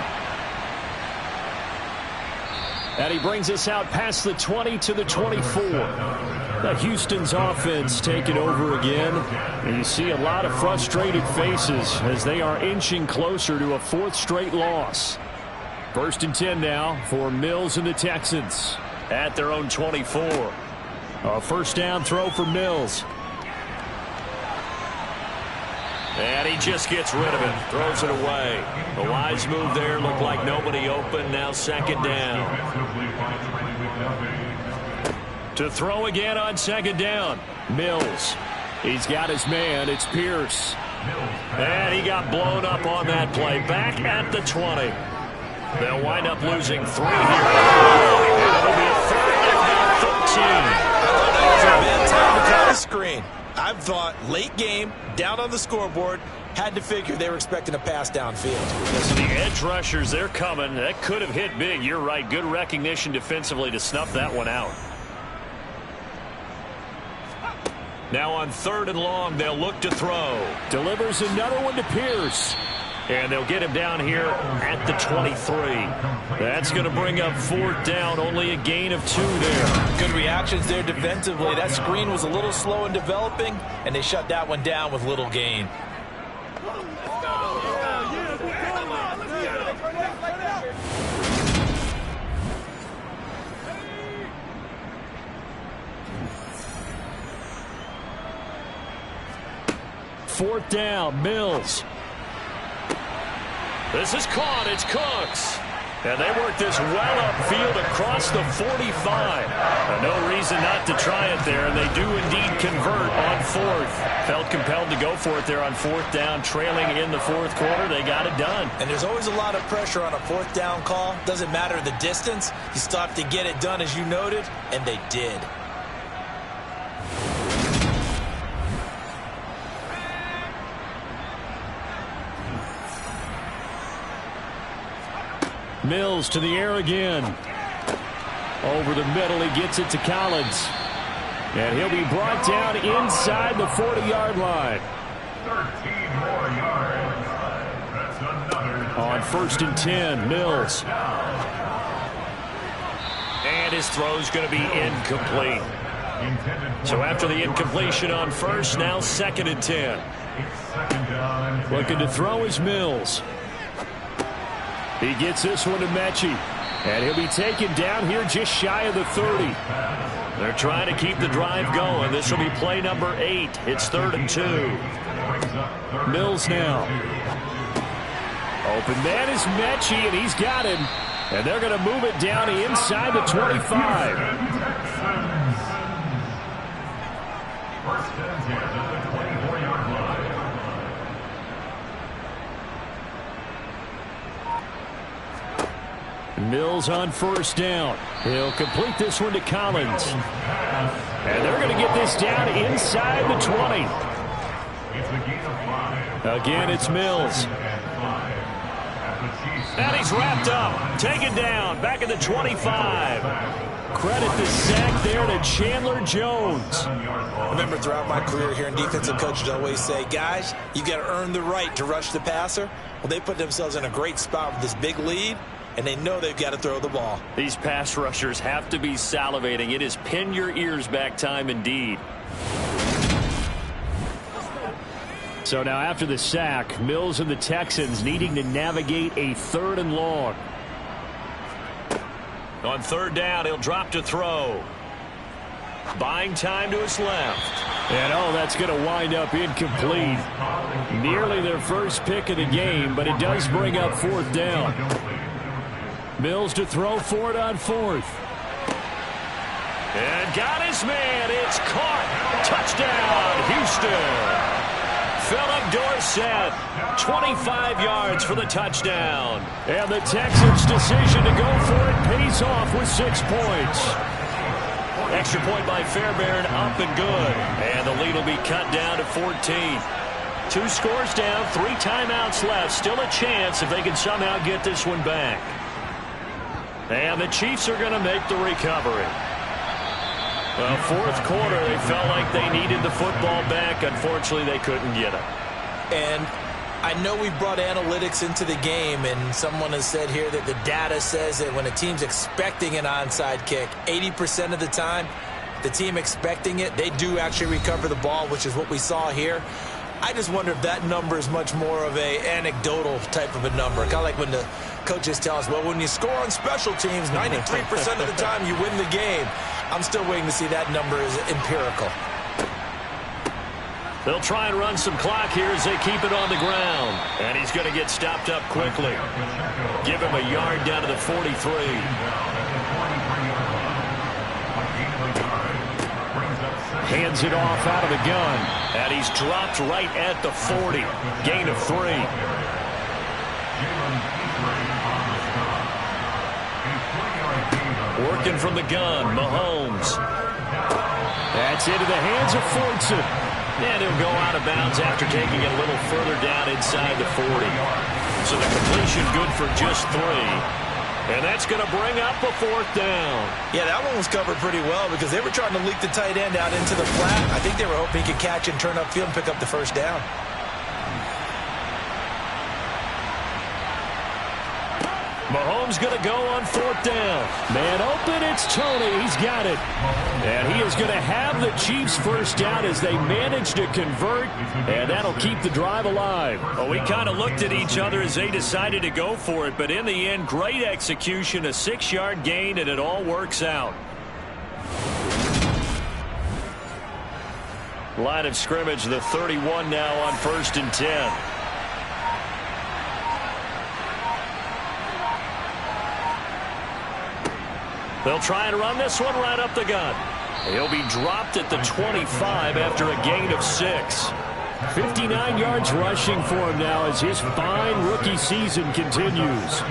And he brings us out past the 20 to the 24. The Houston's offense taking over again. And you see a lot of frustrated faces as they are inching closer to a 4th straight loss. 1st and 10 now for Mills and the Texans. At their own 24. A first down throw for Mills. And he just gets rid of it. Throws it away. A wise move there. Looked like nobody open. Now second down. To throw again on second down. Mills. He's got his man. It's Pierce. And he got blown up on that play. Back at the 20. They'll wind up losing 3 here. And it'll be a 3rd down, 13. I thought that was a bad time to call the screen. I thought late game, down on the scoreboard, had to figure they were expecting a pass downfield. So the edge rushers, they're coming. That could have hit big. You're right. Good recognition defensively to snuff that one out. Now on 3rd and long, they'll look to throw. Delivers another one to Pierce. And they'll get him down here at the 23. That's going to bring up 4th down. Only a gain of 2 there. Good reactions there defensively. That screen was a little slow in developing, and they shut that one down with little gain. Fourth down, Mills. This is caught. It's Cooks. And they work this well upfield across the 45. No reason not to try it there, and they do indeed convert on 4th. Felt compelled to go for it there on 4th down, trailing in the 4th quarter. They got it done. And there's always a lot of pressure on a 4th down call. Doesn't matter the distance. You still have to get it done, as you noted, and they did. Mills to the air again. Over the middle, he gets it to Collins. And he'll be brought down inside the 40-yard line. 13 more yards. That's another. On 1st and 10, Mills. And his throw's going to be incomplete. So after the incompletion on 1st, now 2nd and 10. Looking to throw is Mills. He gets this one to Mechie. And he'll be taken down here just shy of the 30. They're trying to keep the drive going. This will be play number 8. It's 3rd and 2. Mills now. Open man is Mechie, and he's got him. And they're going to move it down inside the 25. First and 10 at the 24-yard line. Mills on first down. He'll complete this one to Collins. And they're going to get this down inside the 20. Again, it's Mills. And he's wrapped up. Taken down. Back at the 25. Credit the sack there to Chandler Jones. Remember, throughout my career here in defensive coaches always say, guys, you got to earn the right to rush the passer. Well, they put themselves in a great spot with this big lead, and they know they've got to throw the ball. These pass rushers have to be salivating. It is pin your ears back time indeed. So now after the sack, Mills and the Texans needing to navigate a 3rd and long. On 3rd down, he'll drop to throw. Buying time to his left. And that's going to wind up incomplete. Nearly their first pick of the game, but it does bring up 4th down. Mills to throw for it on 4th. And got his man. It's caught. Touchdown, Houston. Philip Dorsett, 25 yards for the touchdown. And the Texans' decision to go for it pays off with 6 points. Extra point by Fairbairn, up and good. And the lead will be cut down to 14. 2 scores down, 3 timeouts left. Still a chance if they can somehow get this one back. And the Chiefs are going to make the recovery. Well, 4th quarter, they felt like they needed the football back. Unfortunately, they couldn't get it. And I know we brought analytics into the game, and someone has said here that the data says that when a team's expecting an onside kick, 80% of the time, the team expecting it, they do actually recover the ball, which is what we saw here. I just wonder if that number is much more of a anecdotal type of a number. Kind of like when the coaches tell us, well, when you score on special teams, 93% of the time you win the game. I'm still waiting to see that number is empirical. They'll try and run some clock here as they keep it on the ground. And he's going to get stopped up quickly. Give him a yard down to the 43. Hands it off out of the gun. And he's dropped right at the 40. Gain of 3. Working from the gun, Mahomes. That's into the hands of Fortson. And he'll go out of bounds after taking it a little further down inside the 40. So the completion good for just 3. And that's going to bring up a 4th down. Yeah, that one was covered pretty well because they were trying to leak the tight end out into the flat. I think they were hoping he could catch and turn upfield and pick up the 1st down. Mahomes going to go on 4th down. Man open, it's Tony. He's got it. And he is going to have the Chiefs' 1st down as they manage to convert, and that'll keep the drive alive. Well, we kind of looked at each other as they decided to go for it, but in the end, great execution, a 6-yard gain, and it all works out. Line of scrimmage, the 31 now on 1st and 10. They'll try and run this one right up the gut. He'll be dropped at the 25 after a gain of 6. 59 yards rushing for him now as his fine rookie season continues.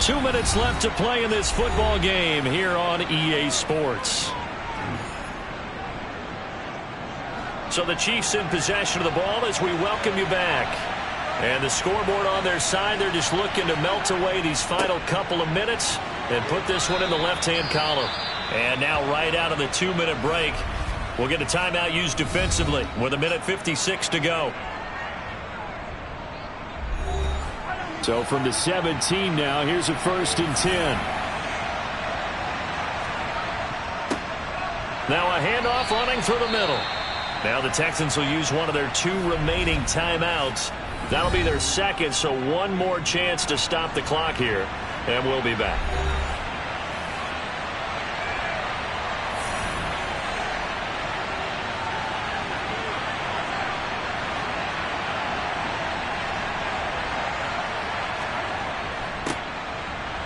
Two minutes left to play in this football game here on EA Sports. So the Chiefs in possession of the ball as we welcome you back. And the scoreboard on their side, they're just looking to melt away these final couple of minutes and put this one in the left-hand column. And now right out of the 2-minute break, we'll get a timeout used defensively with 1:56 to go. So from the 17 now, here's a 1st and 10. Now a handoff running through the middle. Now the Texans will use one of their 2 remaining timeouts. That'll be their 2nd, so one more chance to stop the clock here, and we'll be back.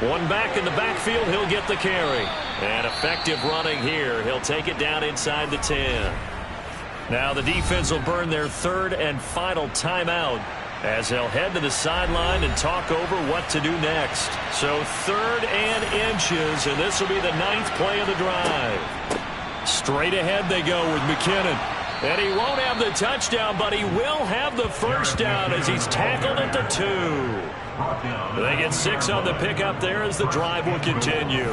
One back in the backfield, he'll get the carry. And effective running here. He'll take it down inside the 10. Now the defense will burn their third and final timeout as they'll head to the sideline and talk over what to do next. So 3rd and inches, and this will be the 9th play of the drive. Straight ahead they go with McKinnon. And he won't have the touchdown, but he will have the first down as he's tackled at the 2. They get 6 on the pickup there as the drive will continue.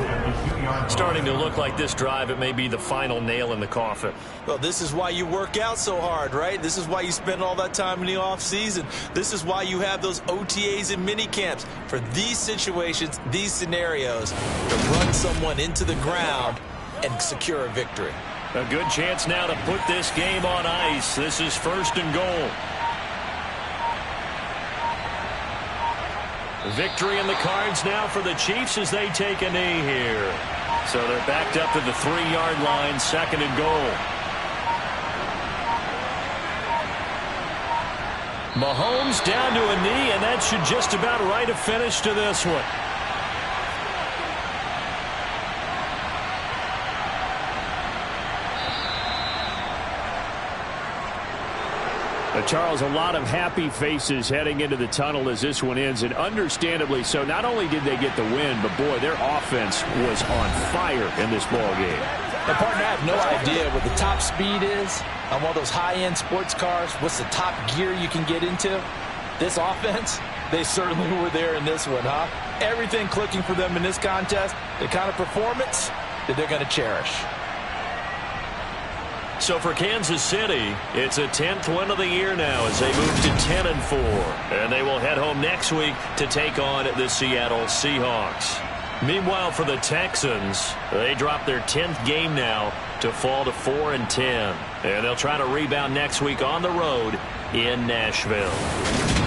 Starting to look like this drive, it may be the final nail in the coffin. Well, this is why you work out so hard, right? This is why you spend all that time in the offseason. This is why you have those OTAs and mini camps for these situations, these scenarios, to run someone into the ground and secure a victory. A good chance now to put this game on ice. This is 1st and goal. Victory in the cards now for the Chiefs as they take a knee here. So they're backed up to the 3-yard line, 2nd and goal. Mahomes down to a knee, and that should just about write a finish to this one. Charles, a lot of happy faces heading into the tunnel as this one ends, and understandably so. Not only did they get the win, but, boy, their offense was on fire in this ball game. And, partner, I have no idea what the top speed is on one of those high-end sports cars. What's the top gear you can get into? This offense, they certainly were there in this one, huh? Everything clicking for them in this contest, the kind of performance that they're going to cherish. So for Kansas City, it's a 10th win of the year now as they move to 10-4. And they will head home next week to take on the Seattle Seahawks. Meanwhile, for the Texans, they drop their 10th game now to fall to 4-10. And they'll try to rebound next week on the road in Nashville.